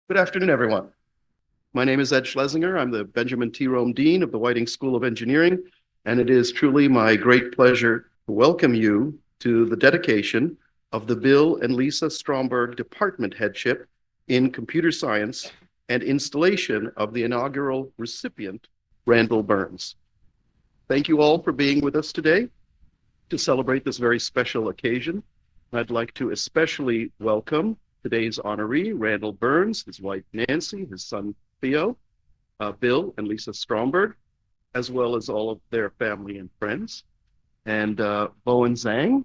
Good afternoon, everyone. My name is Ed Schlesinger. I'm the Benjamin T. Rome Dean of the Whiting School of Engineering, and it is truly my great pleasure to welcome you to the dedication of the Bill and Lisa Stromberg Department Headship in Computer Science and installation of the inaugural recipient, Randal Burns. Thank you all for being with us today to celebrate this very special occasion. I'd like to especially welcome today's honoree, Randal Burns, his wife Nancy, his son Theo, Bill and Lisa Stromberg, as well as all of their family and friends. And Bowen Zhang,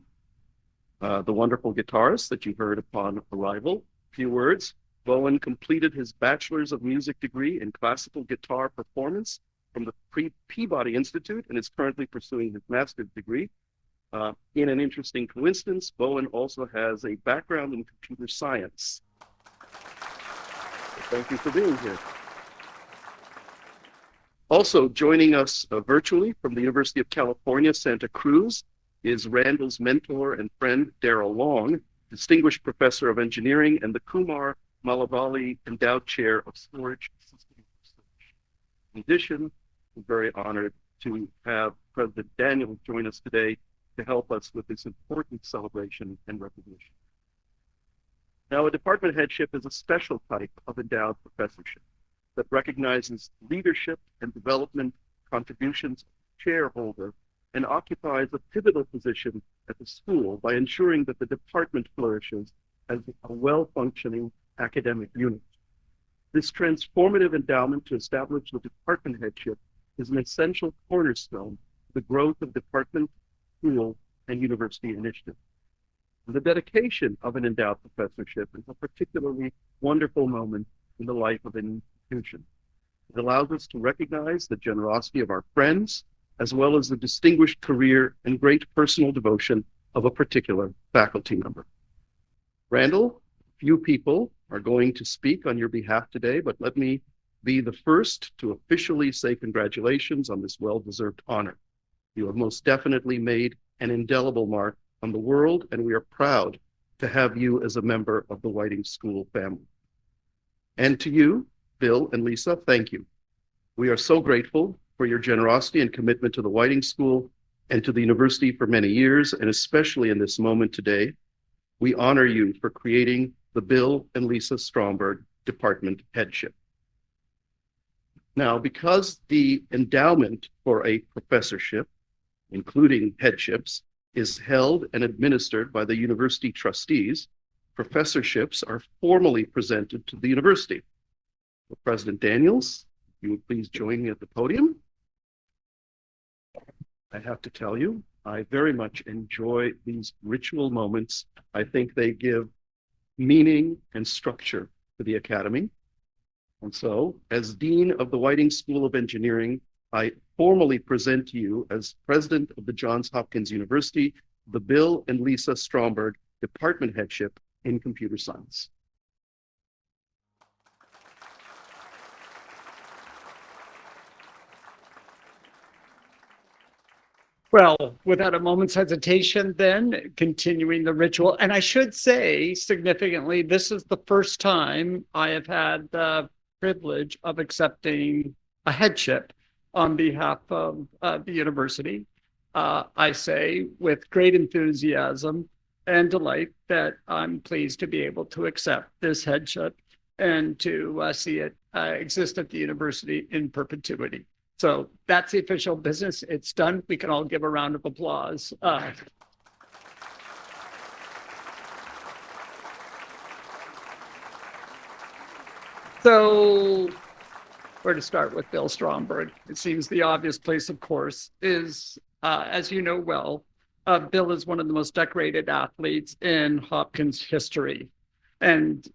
the wonderful guitarist that you heard upon arrival. A few words. Bowen completed his Bachelor's of Music degree in classical guitar performance from the Peabody Institute and is currently pursuing his master's degree. In an interesting coincidence, Bowen also has a background in computer science. So thank you for being here. Also joining us virtually from the University of California, Santa Cruz, is Randal's mentor and friend, Darrell Long, Distinguished Professor of Engineering and the Kumar Malavalli Endowed Chair of Storage Systems Research. In addition, we're very honored to have President Daniel join us today to help us with this important celebration and recognition. Now, a department headship is a special type of endowed professorship that recognizes leadership and development contributions of the chairholder and occupies a pivotal position at the school by ensuring that the department flourishes as a well-functioning academic unit. This transformative endowment to establish the department headship is an essential cornerstone for the growth of department, school, and university initiatives. The dedication of an endowed professorship is a particularly wonderful moment in the life of an institution. It allows us to recognize the generosity of our friends, as well as the distinguished career and great personal devotion of a particular faculty member. Randal, few people are going to speak on your behalf today, but let me be the first to officially say congratulations on this well-deserved honor. You have most definitely made an indelible mark on the world, and we are proud to have you as a member of the Whiting School family. And to you, Bill and Lisa, thank you. We are so grateful for your generosity and commitment to the Whiting School and to the university for many years, and especially in this moment today. We honor you for creating the Bill and Lisa Stromberg Department Headship. Now, because the endowment for a professorship, including headships, is held and administered by the university trustees, professorships are formally presented to the university. Well, President Daniels, if you would please join me at the podium. I have to tell you, I very much enjoy these ritual moments. I think they give meaning and structure to the academy. And so, as Dean of the Whiting School of Engineering, I formally present to you as President of the Johns Hopkins University, the Bill and Lisa Stromberg Department Headship in Computer Science. Well, without a moment's hesitation, then continuing the ritual. And I should say significantly, this is the first time I have had the privilege of accepting a headship on behalf of the university. I say with great enthusiasm and delight that I'm pleased to be able to accept this headship and to see it exist at the university in perpetuity. So that's the official business. It's done. We can all give a round of applause. So where to start with Bill Stromberg? It seems the obvious place, of course, is, as you know well, Bill is one of the most decorated athletes in Hopkins history. And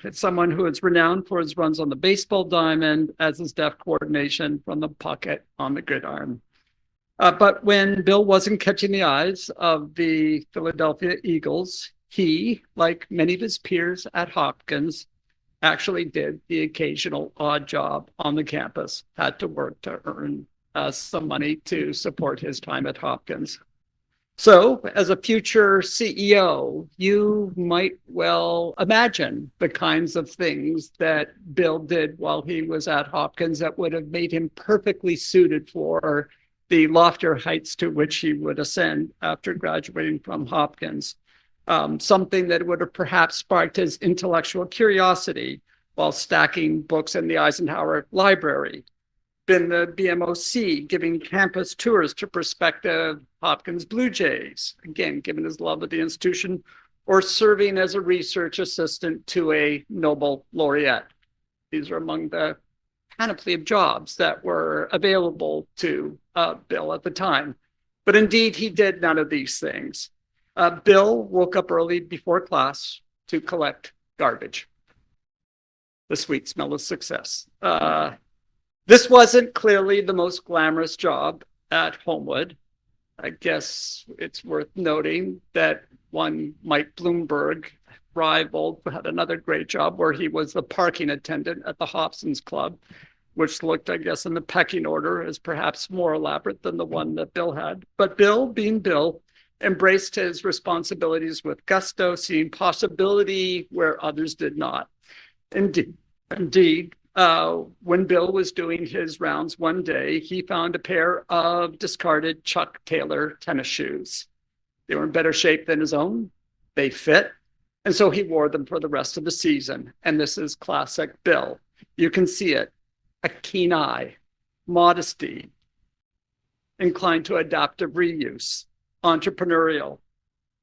it's someone who is renowned for his runs on the baseball diamond, as his deft coordination from the pocket on the gridiron. But when Bill wasn't catching the eyes of the Philadelphia Eagles, he, like many of his peers at Hopkins, actually did the occasional odd job on the campus, had to work to earn some money to support his time at Hopkins. So, as a future CEO, you might well imagine the kinds of things that Bill did while he was at Hopkins that would have made him perfectly suited for the loftier heights to which he would ascend after graduating from Hopkins. Something that would have perhaps sparked his intellectual curiosity while stacking books in the Eisenhower Library, been the BMOC, giving campus tours to prospective Hopkins Blue Jays, again, given his love of the institution, or serving as a research assistant to a Nobel laureate. These are among the panoply of jobs that were available to Bill at the time. But indeed, he did none of these things. Bill woke up early before class to collect garbage. The sweet smell of success. This wasn't clearly the most glamorous job at Homewood. I guess it's worth noting that one Mike Bloomberg rivaled, had another great job where he was the parking attendant at the Hobson's Club, which looked, I guess, in the pecking order as perhaps more elaborate than the one that Bill had. But Bill, being Bill, embraced his responsibilities with gusto, seeing possibility where others did not. Indeed, when Bill was doing his rounds one day, he found a pair of discarded Chuck Taylor tennis shoes. They were in better shape than his own. They fit. And so he wore them for the rest of the season. And this is classic Bill. You can see it. A keen eye, modesty, inclined to adaptive reuse, entrepreneurial,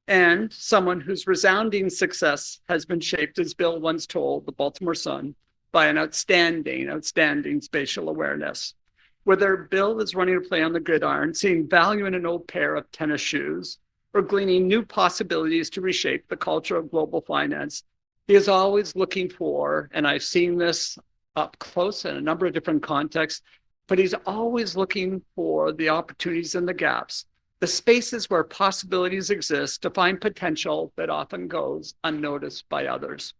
and someone whose resounding success has been shaped, as Bill once told the Baltimore Sun, by an outstanding spatial awareness. Whether Bill is running a play on the gridiron, seeing value in an old pair of tennis shoes, or gleaning new possibilities to reshape the culture of global finance, he is always looking for, and I've seen this up close in a number of different contexts, but he's always looking for the opportunities and the gaps, the spaces where possibilities exist to find potential that often goes unnoticed by others.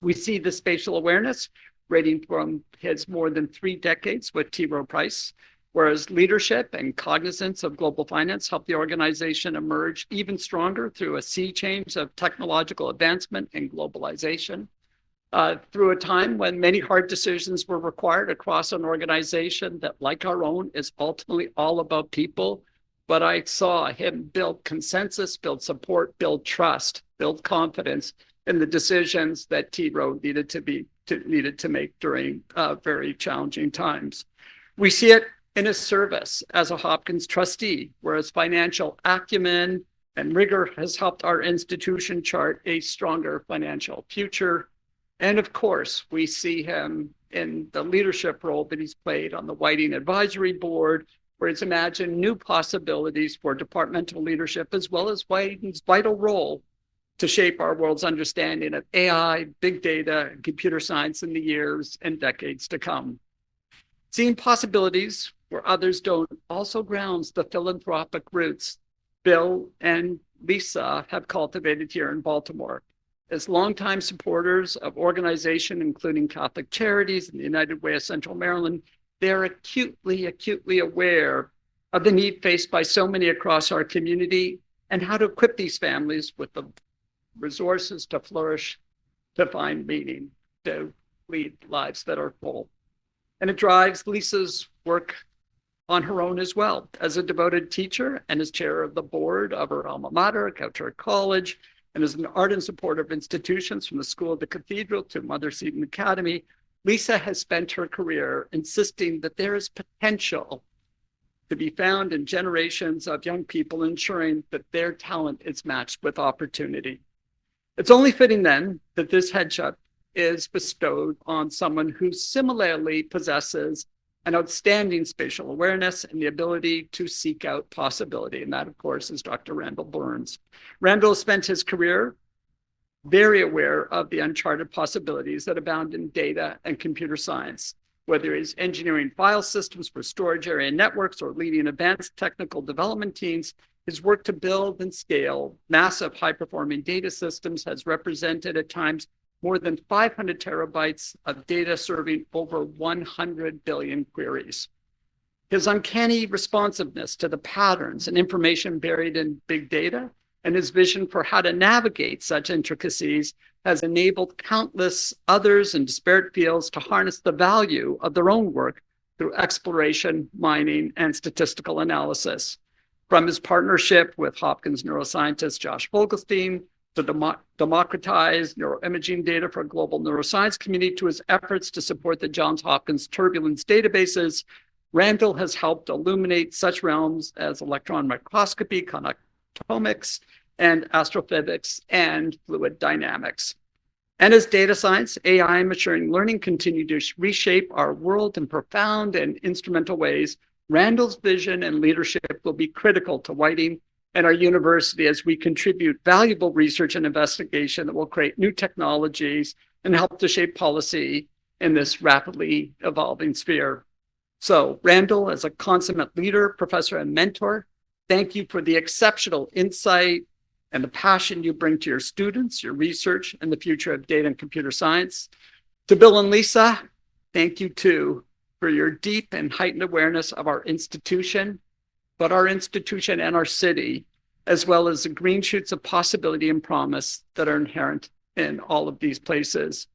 We see the spatial awareness rating from his more than 3 decades with Rowe Price, whereas leadership and cognizance of global finance helped the organization emerge even stronger through a sea change of technological advancement and globalization. Through a time when many hard decisions were required across an organization that, like our own, is ultimately all about people. But I saw him build consensus, build support, build trust, build confidence in the decisions that T. Rowe needed to make during very challenging times. We see it in his service as a Hopkins trustee, where his financial acumen and rigor has helped our institution chart a stronger financial future. And of course, we see him in the leadership role that he's played on the Whiting Advisory Board, where he's imagined new possibilities for departmental leadership, as well as Whiting's vital role to shape our world's understanding of AI, big data, and computer science in the years and decades to come. Seeing possibilities where others don't also grounds the philanthropic roots Bill and Lisa have cultivated here in Baltimore. As longtime supporters of organization, including Catholic Charities and the United Way of Central Maryland, they're acutely aware of the need faced by so many across our community and how to equip these families with the resources to flourish, to find meaning, to lead lives that are full. And it drives Lisa's work on her own as well, as a devoted teacher and as chair of the board of her alma mater, Kauter College, and as an ardent supporter of institutions from the school of the cathedral to Mother Seton Academy. Lisa has spent her career insisting that there is potential to be found in generations of young people, ensuring that their talent is matched with opportunity. It's only fitting then that this headship is bestowed on someone who similarly possesses an outstanding spatial awareness and the ability to seek out possibility. And that, of course, is Dr. Randal Burns. Randal spent his career very aware of the uncharted possibilities that abound in data and computer science, whether he's engineering file systems for storage area networks or leading advanced technical development teams. His work to build and scale massive high-performing data systems has represented at times more than 500 terabytes of data serving over 100 billion queries. His uncanny responsiveness to the patterns and information buried in big data, and his vision for how to navigate such intricacies has enabled countless others in disparate fields to harness the value of their own work through exploration, mining, and statistical analysis. From his partnership with Hopkins neuroscientist Josh Vogelstein to democratize neuroimaging data for a global neuroscience community to his efforts to support the Johns Hopkins turbulence databases, Randal has helped illuminate such realms as electron microscopy, connectomics, and astrophysics and fluid dynamics. And as data science, AI, and machine learning continue to reshape our world in profound and instrumental ways, Randal's vision and leadership will be critical to Whiting and our university as we contribute valuable research and investigation that will create new technologies and help to shape policy in this rapidly evolving sphere. So, Randal, as a consummate leader, professor, and mentor, thank you for the exceptional insight and the passion you bring to your students, your research, and the future of data and computer science. To Bill and Lisa, thank you too for your deep and heightened awareness of our institution, but our institution and our city, as well as the green shoots of possibility and promise that are inherent in all of these places.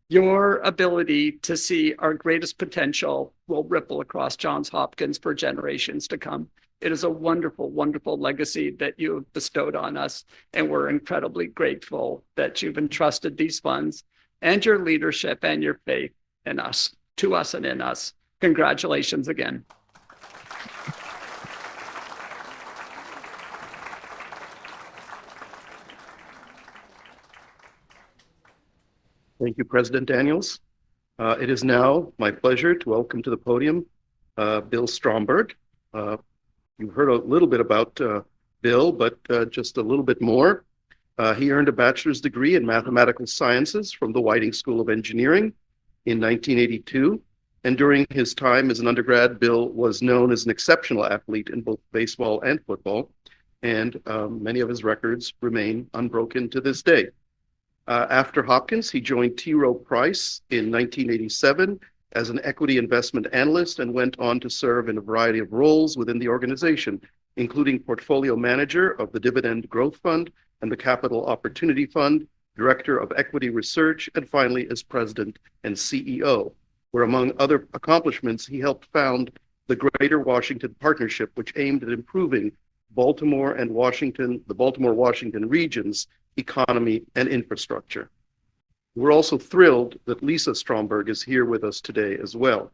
Your ability to see our greatest potential will ripple across Johns Hopkins for generations to come. It is a wonderful, wonderful legacy that you have bestowed on us, and we're incredibly grateful that you've entrusted these funds and your leadership and your faith in us, to us and in us. Congratulations again. Thank you, President Daniels. It is now my pleasure to welcome to the podium Bill Stromberg. You've heard a little bit about Bill, but just a little bit more. He earned a bachelor's degree in mathematical sciences from the Whiting School of Engineering in 1982. And during his time as an undergrad, Bill was known as an exceptional athlete in both baseball and football. And many of his records remain unbroken to this day. After Hopkins, he joined Rowe Price in 1987 as an equity investment analyst and went on to serve in a variety of roles within the organization, including portfolio manager of the Dividend Growth Fund and the Capital Opportunity Fund, director of equity research, and finally as president and CEO, where among other accomplishments, he helped found the Greater Washington Partnership, which aimed at improving Baltimore and Washington, the Baltimore-Washington region's economy and infrastructure. We're also thrilled that Lisa Stromberg is here with us today as well.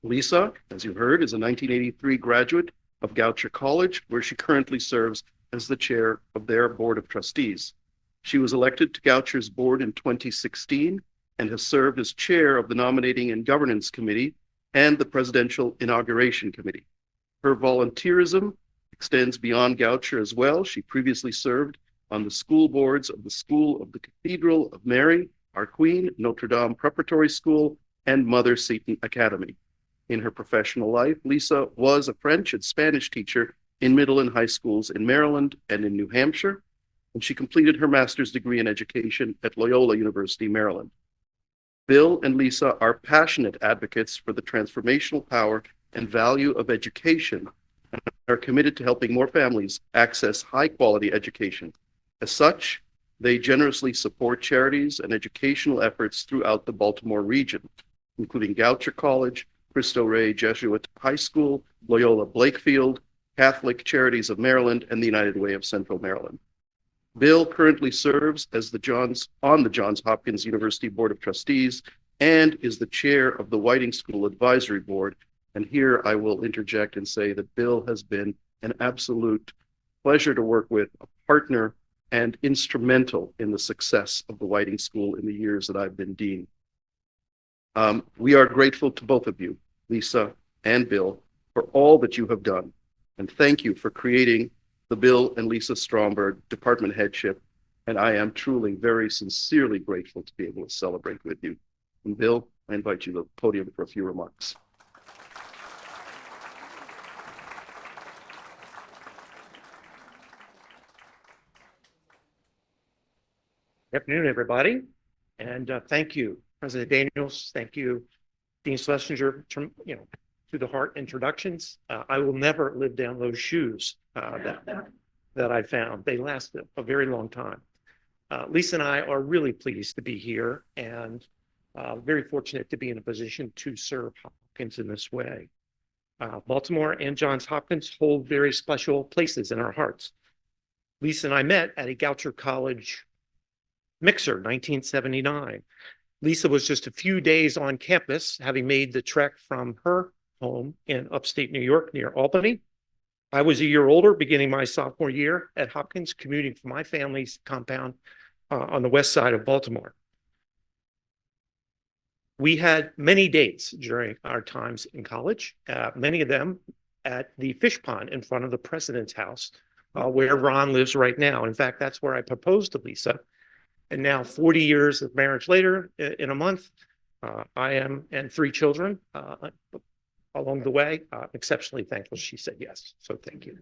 Lisa, as you heard, is a 1983 graduate of Goucher College, where she currently serves as the chair of their board of trustees. She was elected to Goucher's board in 2016 and has served as chair of the Nominating and Governance Committee and the Presidential Inauguration Committee. Her volunteerism extends beyond Goucher as well. She previously served on the school boards of the School of the Cathedral of Mary, our Queen, Notre Dame Preparatory School, and Mother Seton Academy. In her professional life, Lisa was a French and Spanish teacher in middle and high schools in Maryland and in New Hampshire, and she completed her master's degree in education at Loyola University, Maryland. Bill and Lisa are passionate advocates for the transformational power and value of education and are committed to helping more families access high-quality education. As such, they generously support charities and educational efforts throughout the Baltimore region, including Goucher College, Cristo Rey Jesuit High School, Loyola Blakefield, Catholic Charities of Maryland, and the United Way of Central Maryland. Bill currently serves as on the Johns Hopkins University Board of Trustees and is the chair of the Whiting School Advisory Board. And here I will interject and say that Bill has been an absolute pleasure to work with, a partner, and instrumental in the success of the Whiting School in the years that I've been dean. We are grateful to both of you, Lisa and Bill, for all that you have done. And thank you for creating the Bill and Lisa Stromberg Department Headship. And I am truly very sincerely grateful to be able to celebrate with you. And Bill, I invite you to the podium for a few remarks. Good afternoon, everybody. And thank you, President Daniels. Thank you, Dean Schlesinger, to the heart introductions. I will never live down those shoes that I found. They last a very long time. Lisa and I are really pleased to be here and very fortunate to be in a position to serve Hopkins in this way. Baltimore and Johns Hopkins hold very special places in our hearts. Lisa and I met at a Goucher College mixer, 1979. Lisa was just a few days on campus, having made the trek from her home in upstate New York near Albany. I was a year older, beginning my sophomore year at Hopkins, commuting from my family's compound on the west side of Baltimore. We had many dates during our times in college, many of them at the fish pond in front of the president's house, where Ron lives right now. In fact, that's where I proposed to Lisa. And now 40 years of marriage later, in a month, I am, and 3 children along the way, exceptionally thankful she said yes. So thank you.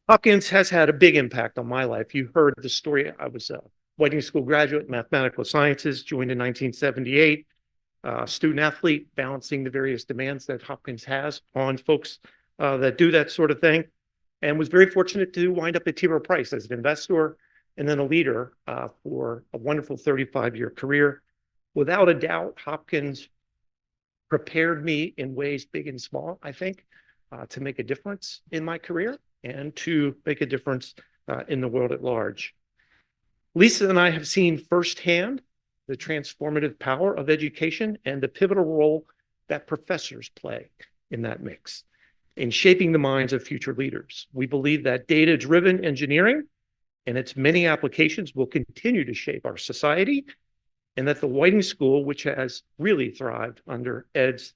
Hopkins has had a big impact on my life. You heard the story. I was a Whiting School graduate, mathematical sciences, joined in 1978, student athlete, balancing the various demands that Hopkins has on folks that do that sort of thing, and was very fortunate to wind up at Rowe Price as an investor and then a leader for a wonderful 35-year career. Without a doubt, Hopkins prepared me in ways big and small, I think, to make a difference in my career and to make a difference in the world at large. Lisa and I have seen firsthand the transformative power of education and the pivotal role that professors play in that mix in shaping the minds of future leaders. We believe that data-driven engineering and its many applications will continue to shape our society, and that the Whiting School, which has really thrived under Ed's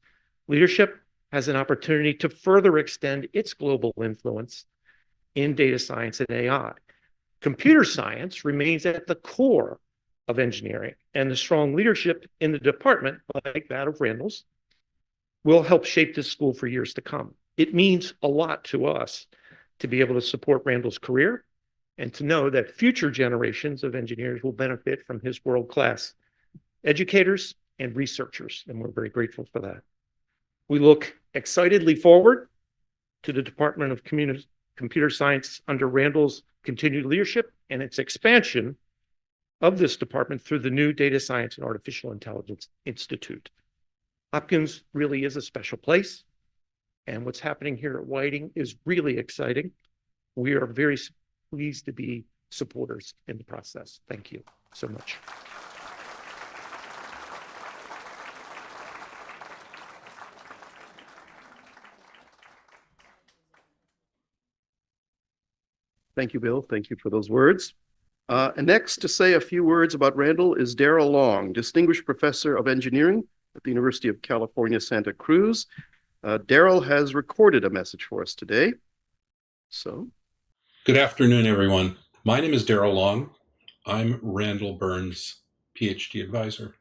leadership, has an opportunity to further extend its global influence in data science and AI. Computer science remains at the core of engineering, and the strong leadership in the department, like that of Randal's, will help shape this school for years to come. It means a lot to us to be able to support Randal's career and to know that future generations of engineers will benefit from his world-class educators and researchers, and we're very grateful for that. We look excitedly forward to the Department of Computer Science under Randal's continued leadership and its expansion of this department through the new Data Science and Artificial Intelligence Institute. Hopkins really is a special place, and what's happening here at Whiting is really exciting. We are very pleased to be supporters in the process. Thank you so much. Thank you, Bill. Thank you for those words. And next to say a few words about Randal is Darrell Long, Distinguished Professor of Engineering at the University of California, Santa Cruz. Darrell has recorded a message for us today. So. Good afternoon, everyone. My name is Darrell Long. I'm Randal Burns' PhD advisor.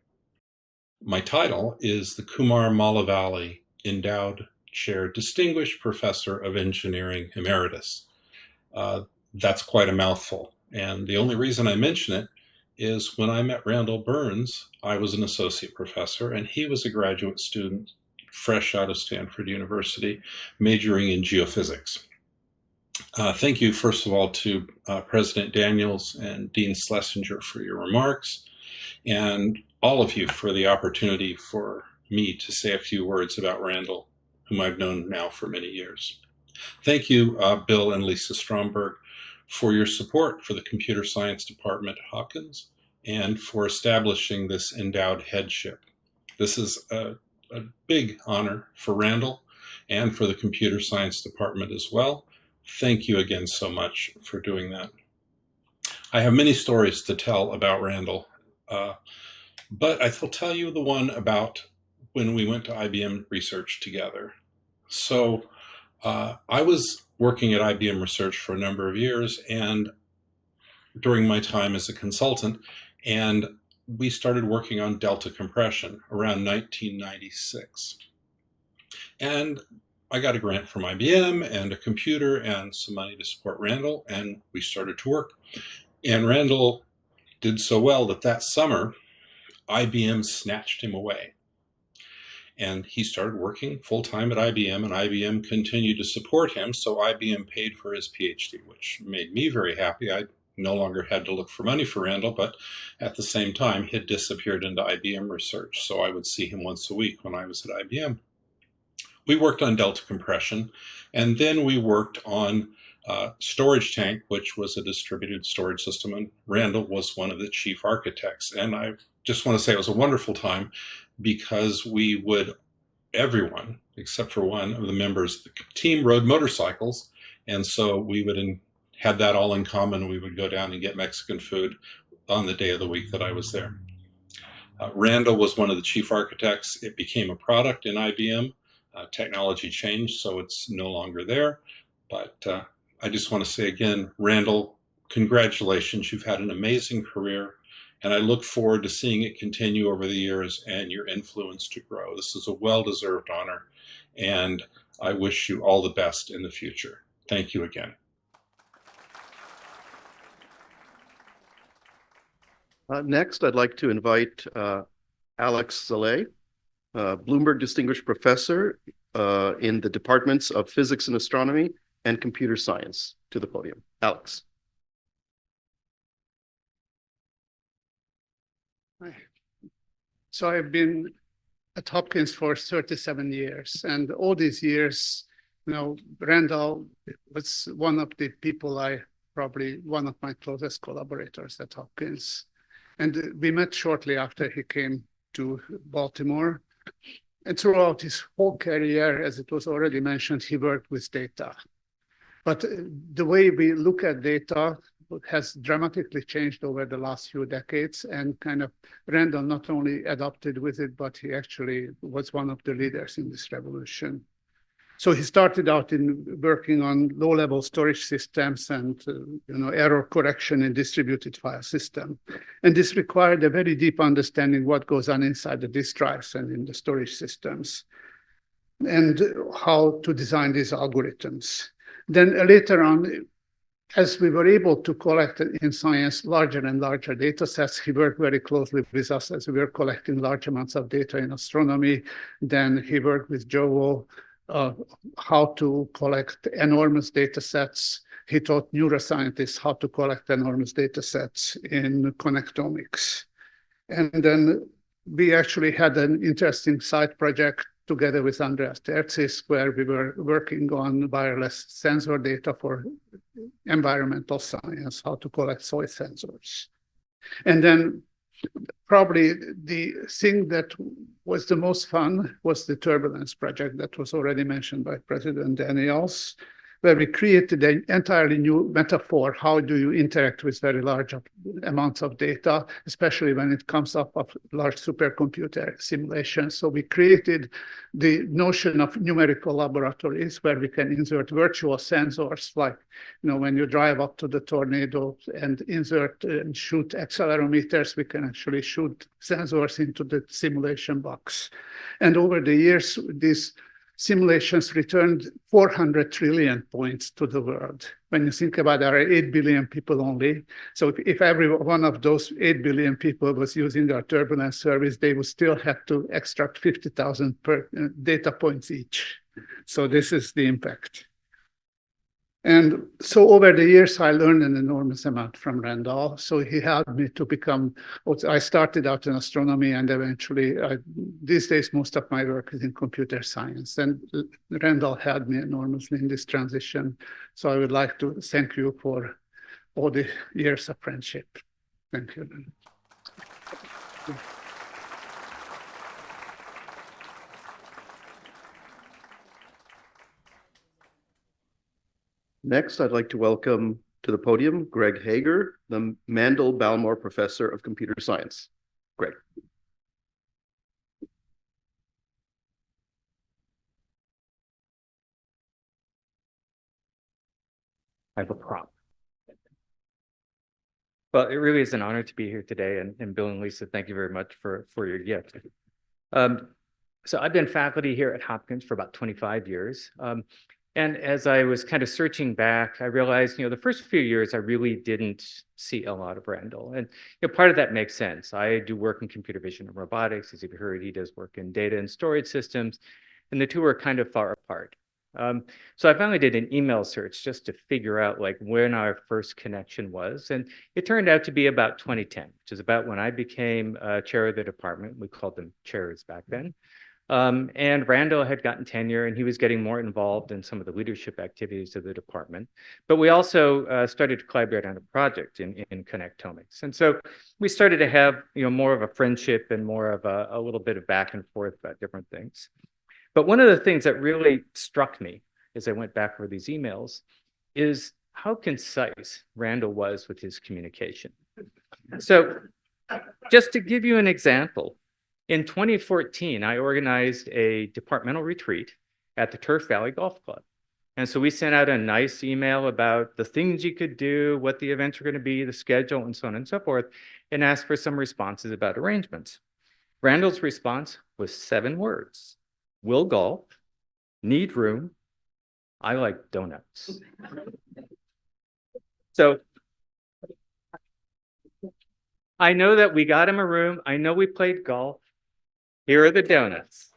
My title is the Kumar Malavalli Endowed Chair Distinguished Professor of Engineering Emeritus. That's quite a mouthful. And the only reason I mention it is when I met Randal Burns, I was an associate professor and he was a graduate student fresh out of Stanford University, majoring in geophysics. Thank you, first of all, to President Daniels and Dean Schlesinger for your remarks, and all of you for the opportunity for me to say a few words about Randal, whom I've known now for many years. Thank you, Bill and Lisa Stromberg, for your support for the Computer Science Department at Hopkins and for establishing this endowed headship. This is a big honor for Randal and for the Computer Science Department as well. Thank you again so much for doing that. I have many stories to tell about Randal, but I will tell you the one about when we went to IBM Research together. So I was working at IBM Research for a number of years and during my time as a consultant, and we started working on delta compression around 1996. And I got a grant from IBM and a computer and some money to support Randal, and we started to work. And Randal did so well that summer, IBM snatched him away. And he started working full-time at IBM, and IBM continued to support him, so IBM paid for his PhD, which made me very happy. I no longer had to look for money for Randal, but at the same time, he had disappeared into IBM research, so I would see him once a week when I was at IBM. We worked on delta compression, and then we worked on storage tank, which was a distributed storage system, and Randal was one of the chief architects. And I just want to say it was a wonderful time because everyone except for one of the members of the team rode motorcycles, and so we had that all in common. We would go down and get Mexican food on the day of the week that I was there. Randal was one of the chief architects. It became a product in IBM. Technology changed, so it's no longer there. But I just want to say again, Randal, congratulations. You've had an amazing career, and I look forward to seeing it continue over the years and your influence to grow. This is a well-deserved honor, and I wish you all the best in the future. Thank you again. Next, I'd like to invite Alex Zaleh, Bloomberg Distinguished Professor in the Departments of Physics and Astronomy and Computer Science, to the podium. Alex. Hi. So I've been at Hopkins for 37 years, and all these years, Randal was one of the people probably one of my closest collaborators at Hopkins. And we met shortly after he came to Baltimore. And throughout his whole career, as it was already mentioned, he worked with data. But the way we look at data has dramatically changed over the last few decades, and kind of Randal not only adopted with it, but he actually was one of the leaders in this revolution. So he started out in working on low-level storage systems and error correction in distributed file system. And this required a very deep understanding what goes on inside the disk drives and in the storage systems, and how to design these algorithms. Then later on, as we were able to collect in science larger and larger data sets, he worked very closely with us as we were collecting large amounts of data in astronomy. Then he worked with Joe how to collect enormous data sets. He taught neuroscientists how to collect enormous data sets in connectomics. And then we actually had an interesting side project together with Andreas Tercis, where we were working on wireless sensor data for environmental science, how to collect soil sensors. And then probably the thing that was the most fun was the turbulence project that was already mentioned by President Daniels, where we created an entirely new metaphor. How do you interact with very large amounts of data, especially when it comes up of large supercomputer simulations? So we created the notion of numerical laboratories where we can insert virtual sensors, like when you drive up to the tornado and insert and shoot accelerometers, we can actually shoot sensors into the simulation box. And over the years, these simulations returned 400 trillion points to the world. When you think about there are 8 billion people only. So if every one of those 8 billion people was using our turbulence service, they would still have to extract 50,000 data points each. So this is the impact. And so over the years, I learned an enormous amount from Randal. So he helped me to become, I started out in astronomy, and eventually, these days, most of my work is in computer science. And Randal helped me enormously in this transition. So I would like to thank you for all the years of friendship. Thank you. Next, I'd like to welcome to the podium Greg Hager, the Mandel Balmore Professor of Computer Science. Greg. I have a prop. Well, it really is an honor to be here today, and Bill and Lisa, thank you very much for your gift. So I've been faculty here at Hopkins for about 25 years. And as I was kind of searching back, I realized, the first few years I really didn't see a lot of Randal. And part of that makes sense. I do work in computer vision and robotics. As you've heard, he does work in data and storage systems, and the two are kind of far apart. So I finally did an email search just to figure out like when our first connection was. And it turned out to be about 2010, which is about when I became chair of the department. We called them chairs back then. And Randal had gotten tenure and he was getting more involved in some of the leadership activities of the department. But we also started to collaborate on a project in connectomics. And so we started to have more of a friendship and more of a little bit of back and forth about different things. But one of the things that really struck me as I went back over these emails is how concise Randal was with his communication. So just to give you an example, in 2014, I organized a departmental retreat at the Turf Valley Golf Club. And so we sent out a nice email about the things you could do, what the events are going to be, the schedule, and so on and so forth, and asked for some responses about arrangements. Randal's response was 7 words. Will golf, need room, I like donuts. So I know that we got him a room. I know we played golf. Here are the donuts.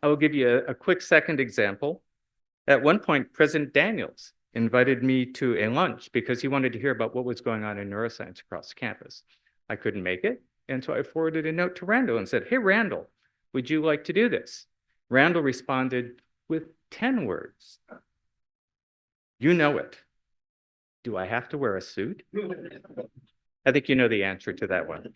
I will give you a quick second example. At one point, President Daniels invited me to a lunch because he wanted to hear about what was going on in neuroscience across the campus. I couldn't make it, and so I forwarded a note to Randal and said, hey, Randal, would you like to do this? Randal responded with 10 words. You know it. Do I have to wear a suit? I think you know the answer to that one.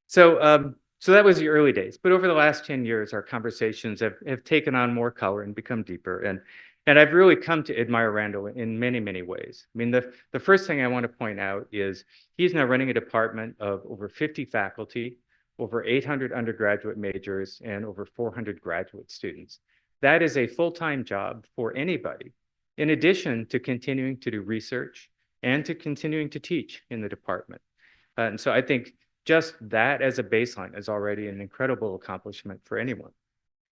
So that was the early days. But over the last 10 years, our conversations have taken on more color and become deeper. And I've really come to admire Randal in many, many ways. I mean, the first thing I want to point out is he's now running a department of over 50 faculty, over 800 undergraduate majors, and over 400 graduate students. That is a full-time job for anybody, in addition to continuing to do research and to continuing to teach in the department. And so I think just that as a baseline is already an incredible accomplishment for anyone.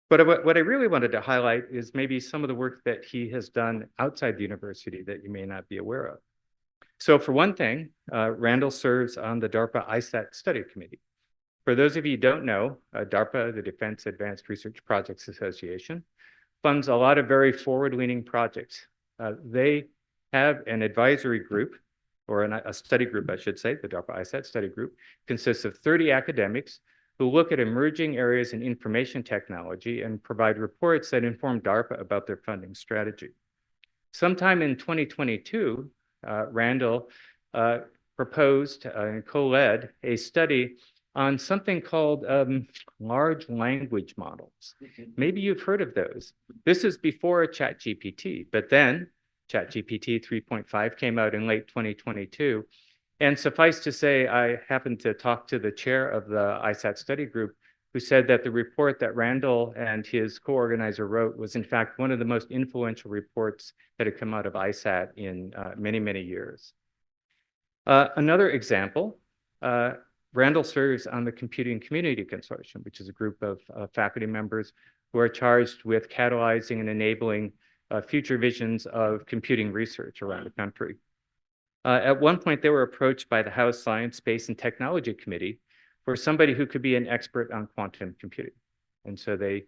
But what I really wanted to highlight is maybe some of the work that he has done outside the university that you may not be aware of. So for one thing, Randal serves on the DARPA ISAT Study Committee. For those of you who don't know, DARPA, the Defense Advanced Research Projects Association, funds a lot of very forward-leaning projects. They have an advisory group, or a study group, I should say, the DARPA ISAT study group, consists of 30 academics who look at emerging areas in information technology and provide reports that inform DARPA about their funding strategy. Sometime in 2022, Randal proposed and co-led a study on something called large language models. Maybe you've heard of those. This is before ChatGPT, but then ChatGPT 3.5 came out in late 2022. And suffice to say, I happened to talk to the chair of the ISAT study group, who said that the report that Randal and his co-organizer wrote was in fact one of the most influential reports that had come out of ISAT in many, many years. Another example, Randal serves on the Computing Community Consortium, which is a group of faculty members who are charged with catalyzing and enabling future visions of computing research around the country. At one point, they were approached by the House Science, Space, and Technology Committee for somebody who could be an expert on quantum computing. And so they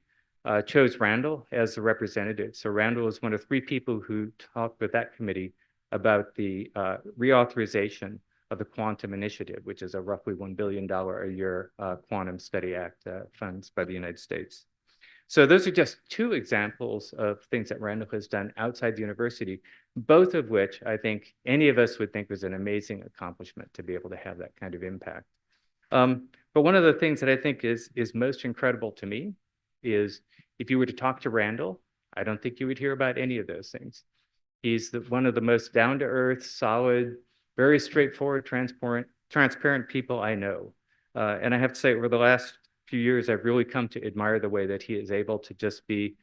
chose Randal as the representative. So Randal is one of 3 people who talked with that committee about the reauthorization of the Quantum Initiative, which is a roughly $1 billion a year Quantum Study Act funds by the United States. So those are just 2 examples of things that Randal has done outside the university, both of which I think any of us would think was an amazing accomplishment to be able to have that kind of impact. But one of the things that I think is most incredible to me is if you were to talk to Randal, I don't think you would hear about any of those things. He's one of the most down-to-earth, solid, very straightforward, transparent people I know. And I have to say, over the last few years, I've really come to admire the way that he is able to just be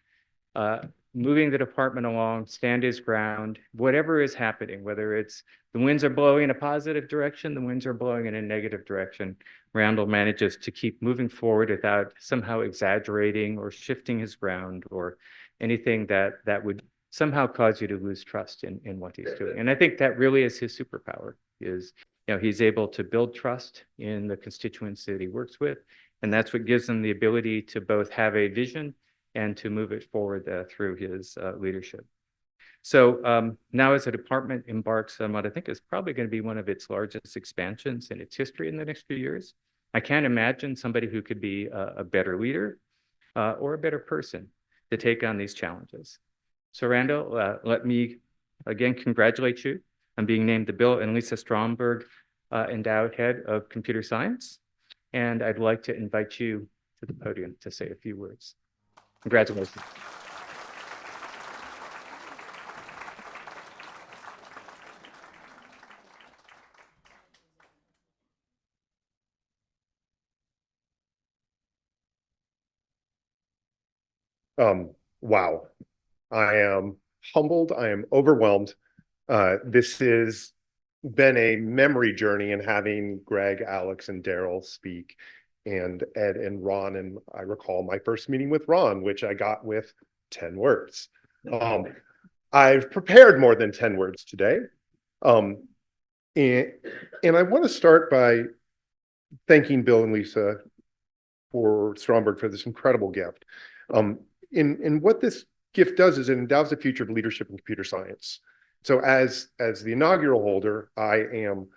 moving the department along, stand his ground, whatever is happening, whether it's the winds are blowing in a positive direction, the winds are blowing in a negative direction. Randal manages to keep moving forward without somehow exaggerating or shifting his ground or anything that would somehow cause you to lose trust in what he's doing. And I think that really is his superpower, is, you know, he's able to build trust in the constituents that he works with. And that's what gives him the ability to both have a vision and to move it forward through his leadership. So now as the department embarks on what I think is probably going to be one of its largest expansions in its history in the next few years, I can't imagine somebody who could be a better leader or a better person to take on these challenges. So Randal, let me again congratulate you on being named the Bill and Lisa Stromberg Endowed Head of Computer Science. And I'd like to invite you to the podium to say a few words. Congratulations. Wow. I am humbled. I am overwhelmed. This has been a memory journey in having Greg, Alex, and Daryl speak, and Ed and Ron. And I recall my first meeting with Ron, which I got with 10 words. I've prepared more than 10 words today. And I want to start by thanking Bill and Lisa Stromberg for this incredible gift. And what this gift does is it endows the future of leadership in computer science. So as the inaugural holder, I am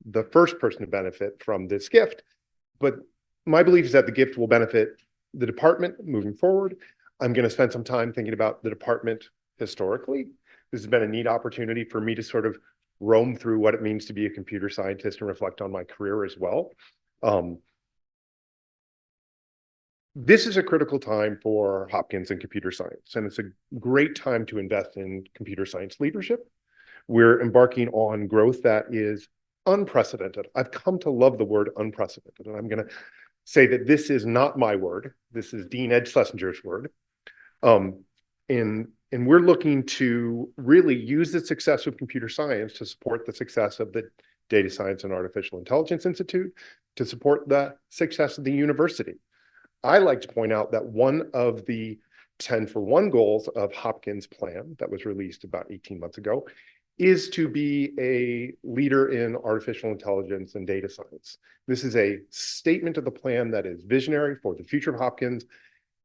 the first person to benefit from this gift. But my belief is that the gift will benefit the department moving forward. I'm going to spend some time thinking about the department historically. This has been a neat opportunity for me to sort of roam through what it means to be a computer scientist and reflect on my career as well. This is a critical time for Hopkins and computer science, and it's a great time to invest in computer science leadership. We're embarking on growth that is unprecedented. I've come to love the word unprecedented, and I'm going to say that this is not my word. This is Dean Ed Schlesinger's word. And we're looking to really use the success of computer science to support the success of the Data Science and Artificial Intelligence Institute, to support the success of the university. I like to point out that one of the 10 for 1 goals of Hopkins' plan that was released about 18 months ago is to be a leader in artificial intelligence and data science. This is a statement of the plan that is visionary for the future of Hopkins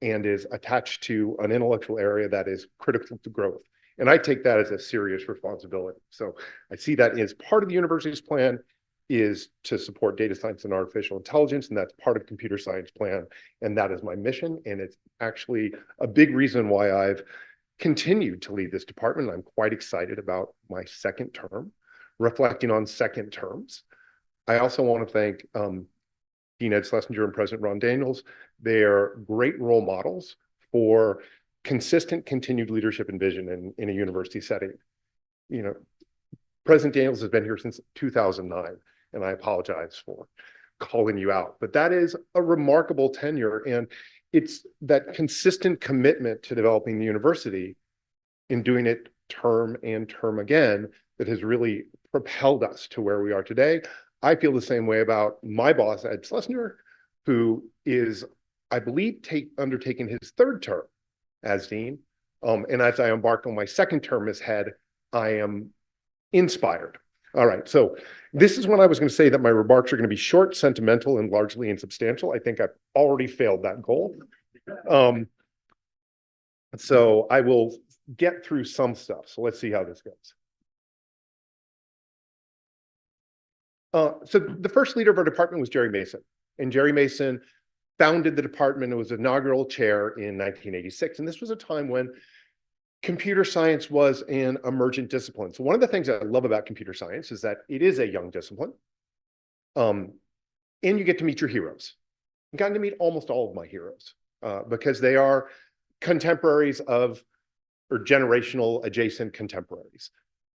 and is attached to an intellectual area that is critical to growth. And I take that as a serious responsibility. So I see that as part of the university's plan is to support data science and artificial intelligence, and that's part of computer science plan. And that is my mission. And it's actually a big reason why I've continued to lead this department. I'm quite excited about my second term, reflecting on second terms. I also want to thank Dean Ed Schlesinger and President Ron Daniels. They're great role models for consistent, continued leadership and vision in a university setting. You know, President Daniels has been here since 2009. And I apologize for calling you out, but that is a remarkable tenure. And it's that consistent commitment to developing the university in doing it term and term again that has really propelled us to where we are today. I feel the same way about my boss, Ed Schlesinger, who is, I believe, undertaking his third term as dean. And as I embark on my second term as head, I am inspired. All right, so this is when I was going to say that my remarks are going to be short, sentimental, and largely insubstantial. I think I've already failed that goal. So I will get through some stuff. So let's see how this goes. So the first leader of our department was Jerry Mason. And Jerry Mason founded the department. It was inaugural chair in 1986. And this was a time when computer science was an emergent discipline. So one of the things I love about computer science is that it is a young discipline. And you get to meet your heroes. I've gotten to meet almost all of my heroes because they are contemporaries of, or generational adjacent contemporaries.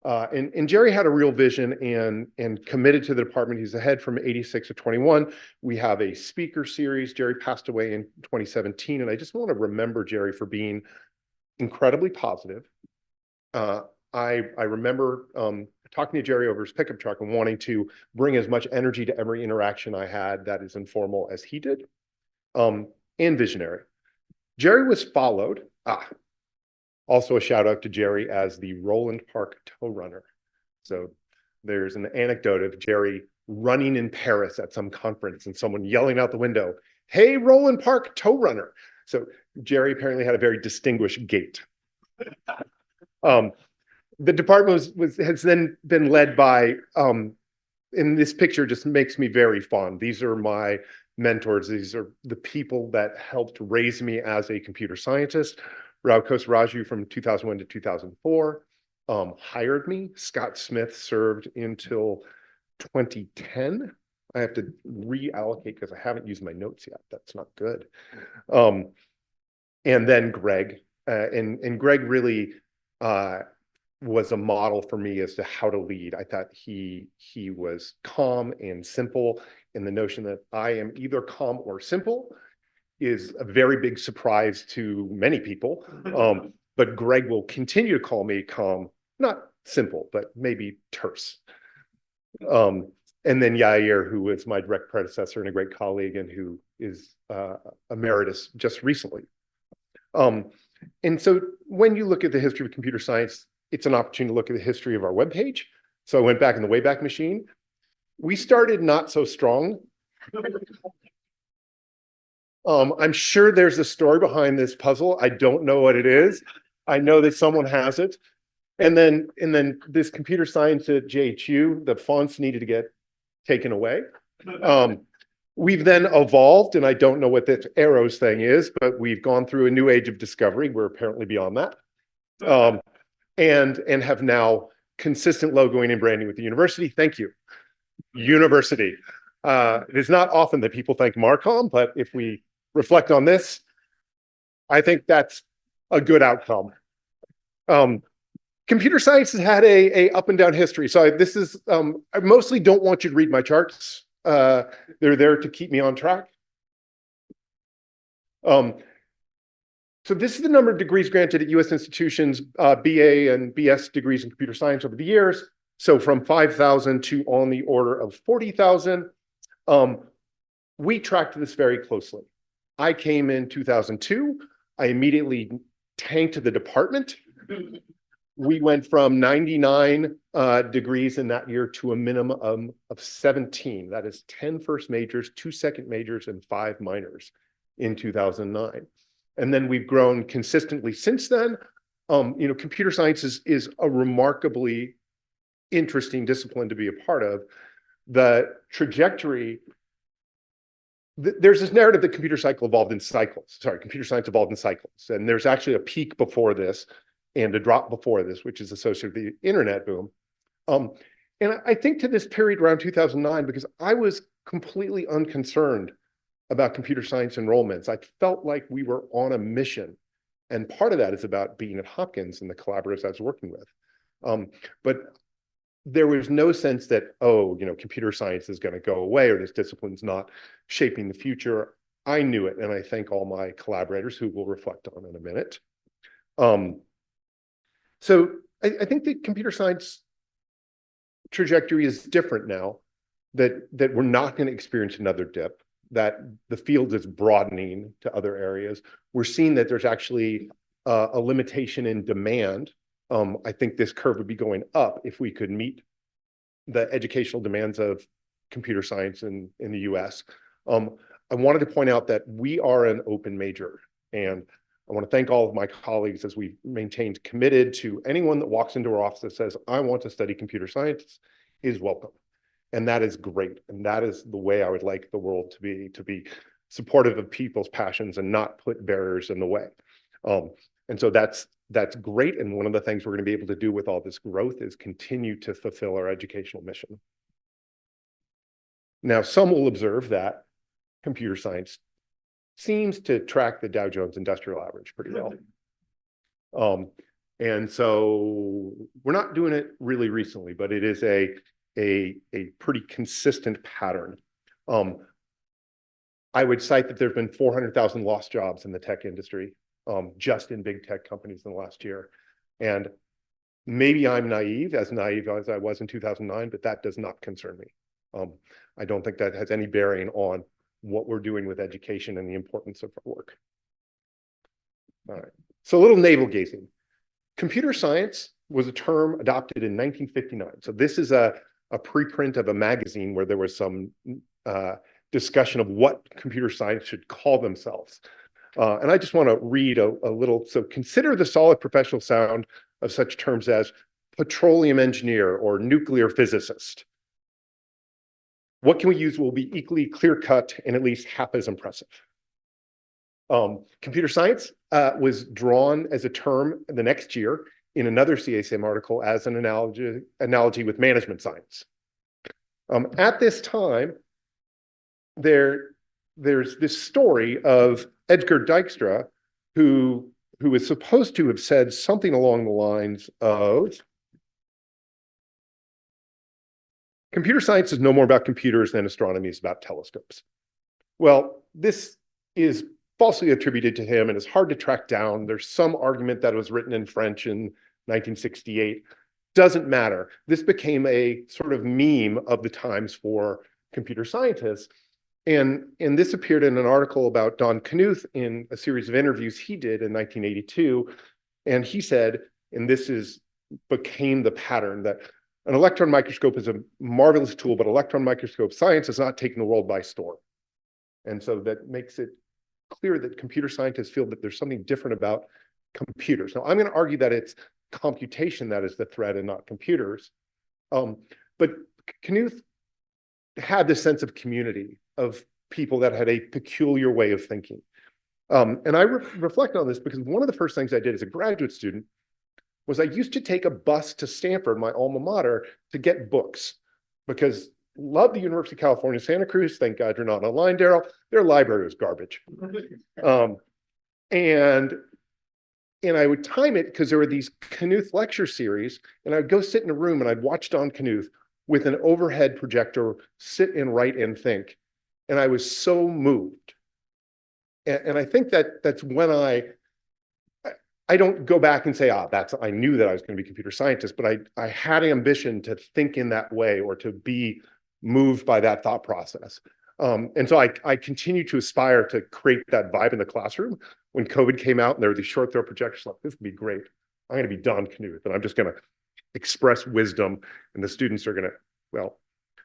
And Jerry had a real vision and committed to the department. He's the head from 86 to 21. We have a speaker series. Jerry passed away in 2017. And I just want to remember Jerry for being incredibly positive. I remember talking to Jerry over his pickup truck and wanting to bring as much energy to every interaction I had that is informal as he did, and visionary. Jerry was followed, also a shout out to Jerry as the Roland Park tow runner. So there's an anecdote of Jerry running in Paris at some conference and someone yelling out the window, "Hey, Roland Park tow runner." So Jerry apparently had a very distinguished gait. The department has then been led by, and this picture just makes me very fond. These are my mentors. These are the people that helped raise me as a computer scientist. Rao Kosaraju from 2001 to 2004 hired me. Scott Smith served until 2010. I have to reallocate because I haven't used my notes yet. That's not good. And then Greg, and Greg really was a model for me as to how to lead. I thought he was calm and simple, and the notion that I am either calm or simple is a very big surprise to many people. But Greg will continue to call me calm, not simple, but maybe terse. And then Yair, who was my direct predecessor and a great colleague, and who is emeritus just recently. And so when you look at the history of computer science, it's an opportunity to look at the history of our webpage. So I went back in the Wayback Machine. We started not so strong. I'm sure there's a story behind this puzzle. I don't know what it is. I know that someone has it. And then this computer science at JHU, the fonts needed to get taken away. We've then evolved, and I don't know what this arrows thing is, but we've gone through a new age of discovery. We're apparently beyond that. And have now consistent logoing and branding with the university. Thank you, university. It is not often that people thank Marcom, but if we reflect on this, I think that's a good outcome. Computer science has had a up and down history. So this is, I mostly don't want you to read my charts. They're there to keep me on track. So this is the number of degrees granted at US institutions, BA and BS degrees in computer science over the years. So from 5,000 to on the order of 40,000. We tracked this very closely. I came in 2002. I immediately tanked the department. We went from 99 degrees in that year to a minimum of 17. That is 10 first majors, 2 second majors, and 5 minors in 2009. And then we've grown consistently since then. Computer science is a remarkably interesting discipline to be a part of. The trajectory, there's this narrative that computer science evolved in cycles. And there's actually a peak before this and a drop before this, which is associated with the internet boom. And I think to this period around 2009, because I was completely unconcerned about computer science enrollments. I felt like we were on a mission. And part of that is about being at Hopkins and the collaborators I was working with. But there was no sense that, computer science is going to go away or this discipline's not shaping the future. I knew it, and I thank all my collaborators who we'll reflect on in a minute. So I think the computer science trajectory is different now, that we're not going to experience another dip, that the field is broadening to other areas. We're seeing that there's actually a limitation in demand. I think this curve would be going up if we could meet the educational demands of computer science in the US. I wanted to point out that we are an open major, and I want to thank all of my colleagues as we've maintained committed to anyone that walks into our office that says, I want to study computer science is welcome. And that is great. And that is the way I would like the world to be supportive of people's passions and not put barriers in the way. And so that's great. And one of the things we're going to be able to do with all this growth is continue to fulfill our educational mission. Now, some will observe that computer science seems to track the Dow Jones Industrial Average pretty well. And so we're not doing it really recently, but it is a pretty consistent pattern. I would cite that there've been 400,000 lost jobs in the tech industry just in big tech companies in the last year. And maybe I'm naive as I was in 2009, but that does not concern me. I don't think that has any bearing on what we're doing with education and the importance of our work. All right, so a little navel gazing. Computer science was a term adopted in 1959. So this is a preprint of a magazine where there was some discussion of what computer science should call themselves. And I just want to read a little. So consider the solid professional sound of such terms as petroleum engineer or nuclear physicist. What can we use will be equally clear-cut and at least half as impressive. Computer science was drawn as a term the next year in another CASM article as an analogy with management science. At this time, there's this story of Edgar Dijkstra, who is supposed to have said something along the lines of, computer science is no more about computers than astronomy is about telescopes. Well, this is falsely attributed to him and is hard to track down. There's some argument that it was written in French in 1968. Doesn't matter. This became a sort of meme of the times for computer scientists. And this appeared in an article about Don Knuth in a series of interviews he did in 1982. And he said, and became the pattern, that an electron microscope is a marvelous tool, but electron microscope science has not taken the world by storm. And so that makes it clear that computer scientists feel that there's something different about computers. Now, I'm going to argue that it's computation that is the threat and not computers. But Knuth had this sense of community, of people that had a peculiar way of thinking. And I reflect on this because one of the first things I did as a graduate student was I used to take a bus to Stanford, my alma mater, to get books, because loved the University of California, Santa Cruz. Thank God you're not online, Daryl. Their library was garbage. And I would time it because there were these Knuth lecture series, and I'd go sit in a room and I'd watch Don Knuth with an overhead projector, sit and write and think. And I was so moved. And I think that's when I don't go back and say, I knew that I was going to be a computer scientist, but I had ambition to think in that way or to be moved by that thought process. And so I continue to aspire to create that vibe in the classroom. When COVID came out and there were these short throw projectors, like, this would be great. I'm going to be Don Knuth and I'm just going to express wisdom, and the students are going to, well,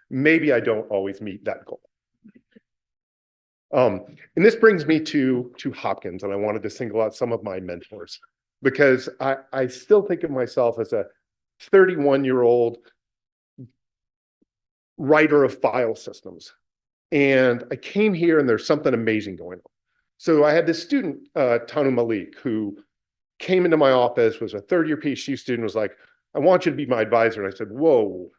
maybe I don't always meet that goal. And this brings me to Hopkins, and I wanted to single out some of my mentors, because I still think of myself as a 31-year-old writer of file systems. And I came here and there's something amazing going on. So I had this student, Tanu Malik, who came into my office, was a third-year PhD student, was like, I want you to be my advisor. And I said, whoa.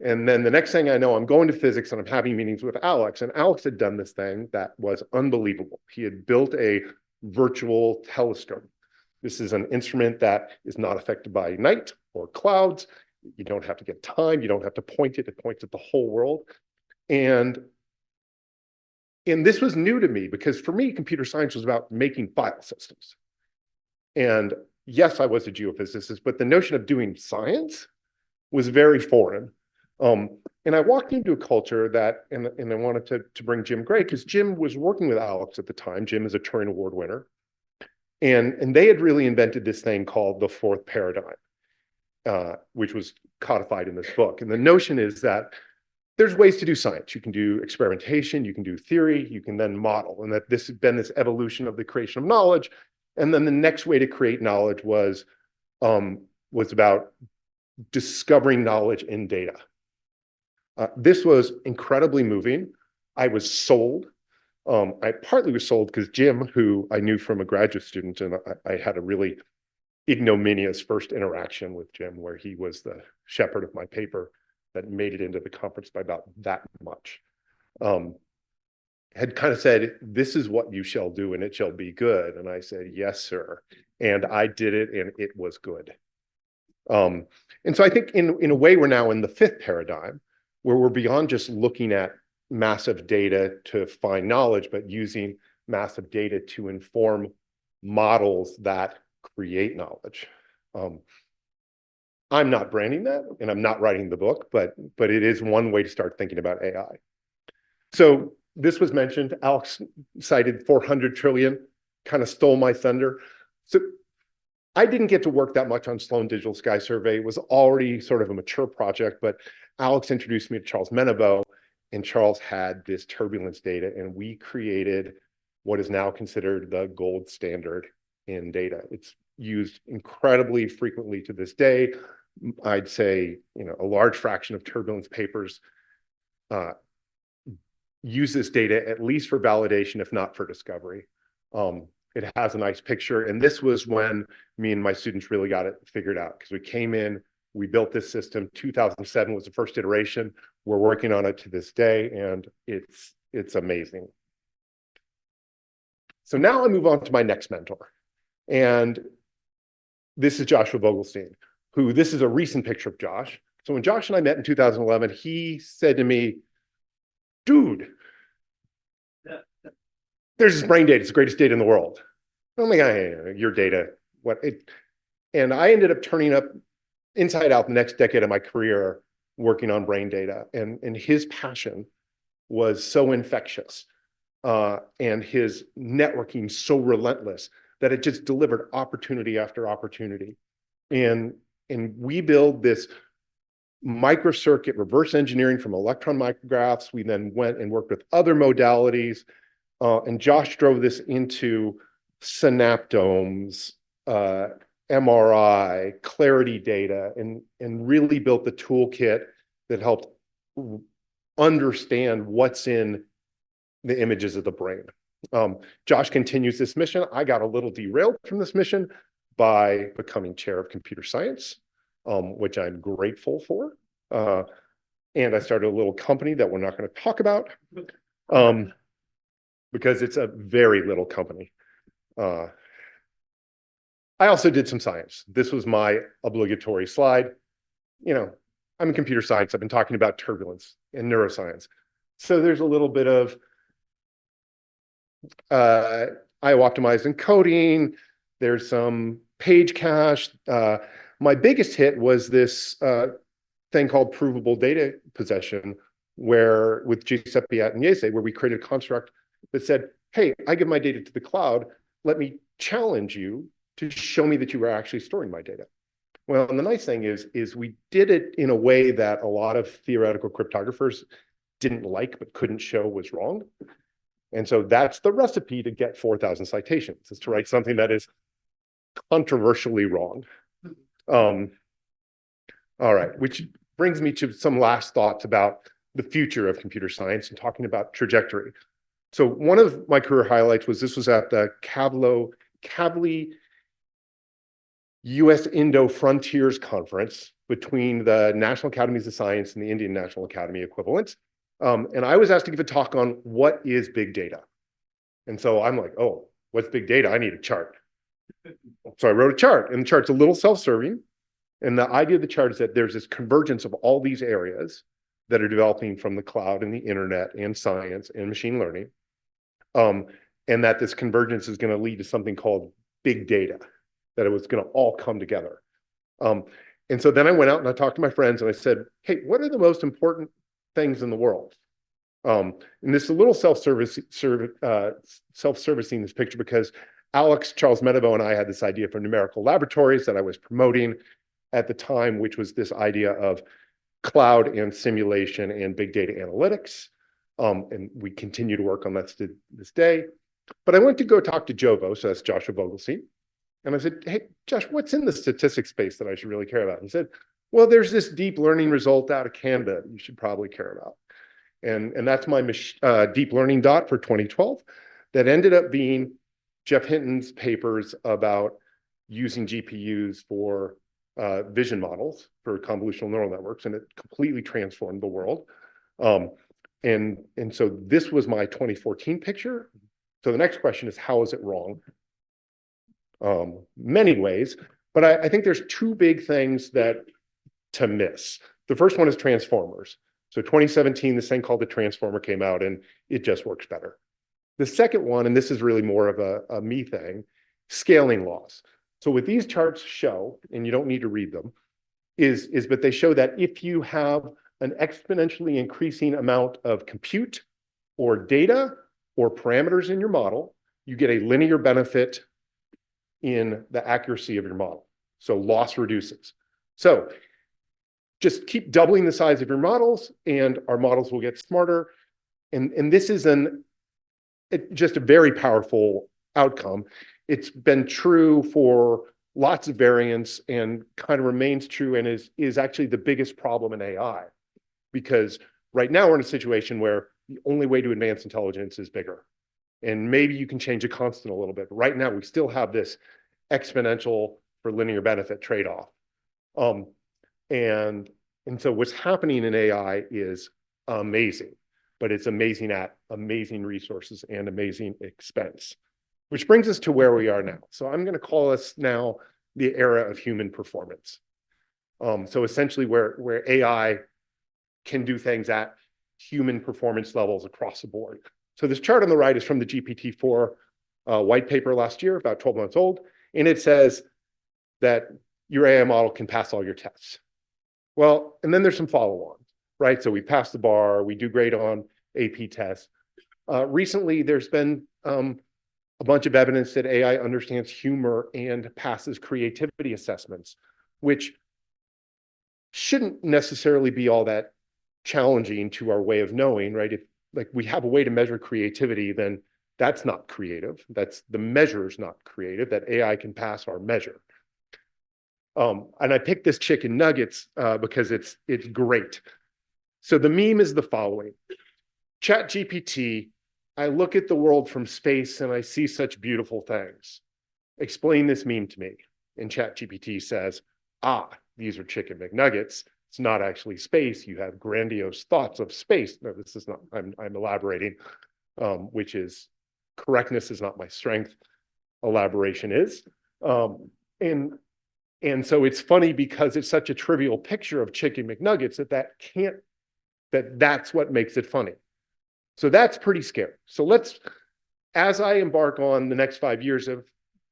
And then the next thing I know, I'm going to physics and I'm having meetings with Alex. And Alex had done this thing that was unbelievable. He had built a virtual telescope. This is an instrument that is not affected by night or clouds. You don't have to get time. You don't have to point it. It points at the whole world. And this was new to me, because for me, computer science was about making file systems. And yes, I was a geophysicist, but the notion of doing science was very foreign. And I walked into a culture that, and I wanted to bring Jim Gray, because Jim was working with Alex at the time. Jim is a Turing Award winner. And they had really invented this thing called the fourth paradigm, which was codified in this book. And the notion is that there's ways to do science. You can do experimentation, you can do theory, you can then model. And that this has been this evolution of the creation of knowledge. And then the next way to create knowledge was about discovering knowledge in data. This was incredibly moving. I was sold. I partly was sold because Jim, who I knew from a graduate student, and I had a really ignominious first interaction with Jim, where he was the shepherd of my paper that made it into the conference by about that much, had kind of said, this is what you shall do and it shall be good. And I said, yes, sir. And I did it and it was good. And so I think in a way, we're now in the fifth paradigm, where we're beyond just looking at massive data to find knowledge, but using massive data to inform models that create knowledge. I'm not branding that, and I'm not writing the book, but it is one way to start thinking about AI. So this was mentioned. Alex cited 400 trillion, kind of stole my thunder. So I didn't get to work that much on Sloan Digital Sky Survey. It was already sort of a mature project, but Alex introduced me to Charles Menneveau, and Charles had this turbulence data, and we created what is now considered the gold standard in data. It's used incredibly frequently to this day. I'd say, a large fraction of turbulence papers use this data at least for validation, if not for discovery. It has a nice picture. And this was when me and my students really got it figured out, because we came in, we built this system. 2007 was the first iteration. We're working on it to this day, and it's amazing. So now I move on to my next mentor. And this is Joshua Vogelstein, who, this is a recent picture of Josh. So when Josh and I met in 2011, he said to me, dude, there's this brain data, it's the greatest data in the world. I'm like, your data, and I ended up turning up inside out the next decade of my career working on brain data. And his passion was so infectious, and his networking so relentless that it just delivered opportunity after opportunity. And we build this microcircuit reverse engineering from electron micrographs. We then went and worked with other modalities. And Josh drove this into synaptomes, MRI, clarity data, and really built the toolkit that helped understand what's in the images of the brain. Josh continues this mission. I got a little derailed from this mission by becoming chair of computer science, which I'm grateful for. And I started a little company that we're not going to talk about, because it's a very little company. I also did some science. This was my obligatory slide. I'm in computer science. I've been talking about turbulence and neuroscience. So there's a little bit of IO optimized encoding. There's some page cache. My biggest hit was this thing called provable data possession, where with Giuseppe Agnese, where we created a construct that said, hey, I give my data to the cloud. Let me challenge you to show me that you were actually storing my data. Well, and the nice thing is we did it in a way that a lot of theoretical cryptographers didn't like, but couldn't show was wrong. And so that's the recipe to get 4,000 citations, is to write something that is controversially wrong. All right, which brings me to some last thoughts about the future of computer science and talking about trajectory. So one of my career highlights was this was at the Kavli US Indo Frontiers Conference between the National Academies of Science and the Indian National Academy equivalent. And I was asked to give a talk on what is big data. And so I'm like, oh, what's big data? I need a chart. So I wrote a chart, and the chart's a little self-serving. And the idea of the chart is that there's this convergence of all these areas that are developing from the cloud and the internet and science and machine learning. And that this convergence is going to lead to something called big data, that it was going to all come together. And so then I went out and I talked to my friends and I said, hey, what are the most important things in the world? And this is a little self-servicing, this picture, because Alex, Charles Menneveau, and I had this idea for numerical laboratories that I was promoting at the time, which was this idea of cloud and simulation and big data analytics. And we continue to work on that to this day. But I went to go talk to Jovo, so that's Joshua Vogelstein. And I said, hey, Josh, what's in the statistics space that I should really care about? And he said, well, there's this deep learning result out of Canada you should probably care about. And that's my deep learning dot for 2012 that ended up being Jeff Hinton's papers about using GPUs for vision models for convolutional neural networks, and it completely transformed the world. And so this was my 2014 picture. So the next question is, how is it wrong? Many ways, but I think there's two big things that to miss. The first one is transformers. So 2017, this thing called the transformer came out, and it just works better. The second one, and this is really more of a me thing, scaling laws. So what these charts show, and you don't need to read them, but they show that if you have an exponentially increasing amount of compute or data or parameters in your model, you get a linear benefit in the accuracy of your model. So loss reduces. So just keep doubling the size of your models and our models will get smarter. And this is just a very powerful outcome. It's been true for lots of variants and kind of remains true and is actually the biggest problem in AI. Because right now we're in a situation where the only way to advance intelligence is bigger. And maybe you can change a constant a little bit. But right now we still have this exponential for linear benefit trade-off. And so what's happening in AI is amazing, but it's amazing at amazing resources and amazing expense, which brings us to where we are now. So I'm going to call us now the era of human performance. So essentially where AI can do things at human performance levels across the board. So this chart on the right is from the GPT-4 white paper last year, about 12 months old, and it says that your AI model can pass all your tests. Well, and then there's some follow-ons, right? So we pass the bar, we do great on AP tests. Recently, there's been a bunch of evidence that AI understands humor and passes creativity assessments, which shouldn't necessarily be all that challenging to our way of knowing, right? If like we have a way to measure creativity, then that's not creative. That's the measure is not creative, that AI can pass our measure. And I picked this chicken nuggets because it's great. So the meme is the following. ChatGPT, I look at the world from space and I see such beautiful things. Explain this meme to me. And ChatGPT says, these are chicken McNuggets. It's not actually space. You have grandiose thoughts of space. No, this is not, I'm elaborating, which is correctness is not my strength. Elaboration is. And so it's funny because it's such a trivial picture of chicken McNuggets that's what makes it funny. So that's pretty scary. So as I embark on the next 5 years of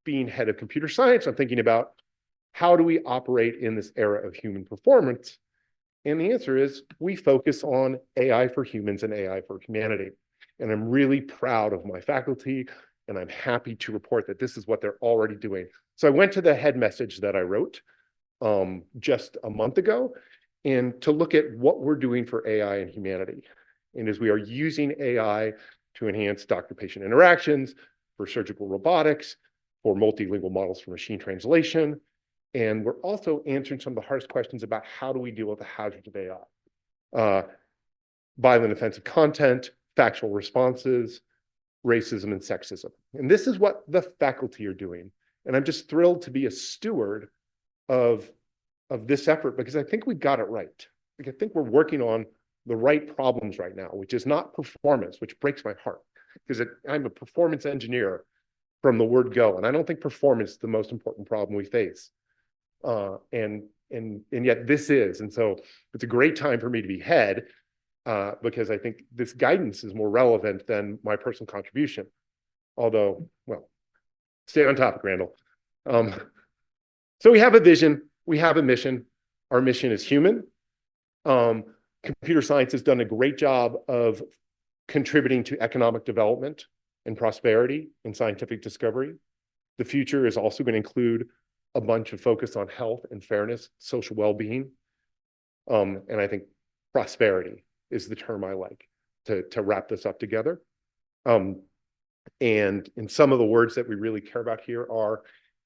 being head of computer science, I'm thinking about how do we operate in this era of human performance? And the answer is we focus on AI for humans and AI for humanity. And I'm really proud of my faculty, and I'm happy to report that this is what they're already doing. So I went to the head message that I wrote just a month ago, and to look at what we're doing for AI and humanity. And as we are using AI to enhance doctor-patient interactions, for surgical robotics, for multilingual models for machine translation, and we're also answering some of the hardest questions about how do we deal with the hazards of AI. Violent offensive content, factual responses, racism and sexism. And this is what the faculty are doing. And I'm just thrilled to be a steward of this effort because I think we got it right. Like, I think we're working on the right problems right now, which is not performance, which breaks my heart because I'm a performance engineer from the word go. And I don't think performance is the most important problem we face. And yet this is. And so it's a great time for me to be head because I think this guidance is more relevant than my personal contribution. Although, well, stay on topic, Randall. So we have a vision, we have a mission. Our mission is human. Computer science has done a great job of contributing to economic development and prosperity and scientific discovery. The future is also going to include a bunch of focus on health and fairness, social well-being. And I think prosperity is the term I like to wrap this up together. And some of the words that we really care about here are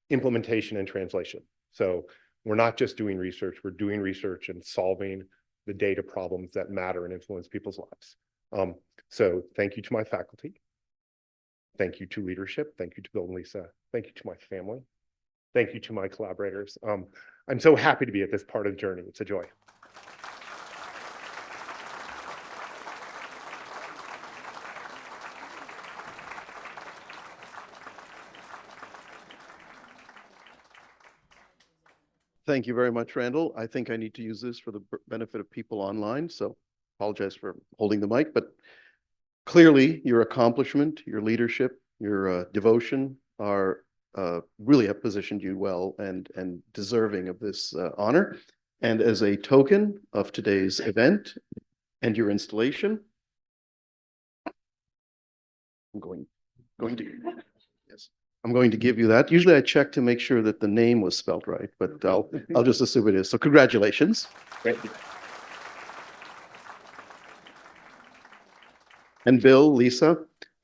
implementation and translation. So we're not just doing research, we're doing research and solving the data problems that matter and influence people's lives. So thank you to my faculty. Thank you to leadership. Thank you to Bill and Lisa. Thank you to my family. Thank you to my collaborators. I'm so happy to be at this part of the journey. It's a joy. Thank you very much, Randall. I think I need to use this for the benefit of people online, so apologize for holding the mic, but clearly your accomplishment, your leadership, your devotion are really have positioned you well and deserving of this honor. And as a token of today's event and your installation, I'm going to give you that. Usually I check to make sure that the name was spelled right, but I'll just assume it is. So congratulations. Thank you. And Bill, Lisa,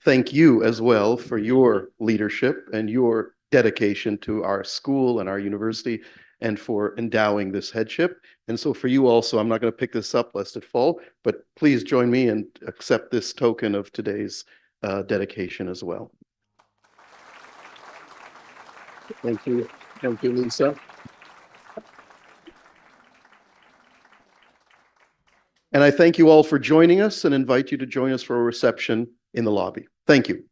thank you as well for your leadership and your dedication to our school and our university and for endowing this headship. And so for you also, I'm not going to pick this up lest it fall, but please join me and accept this token of today's dedication as well. Thank you. Thank you, Lisa. And I thank you all for joining us and invite you to join us for a reception in the lobby. Thank you.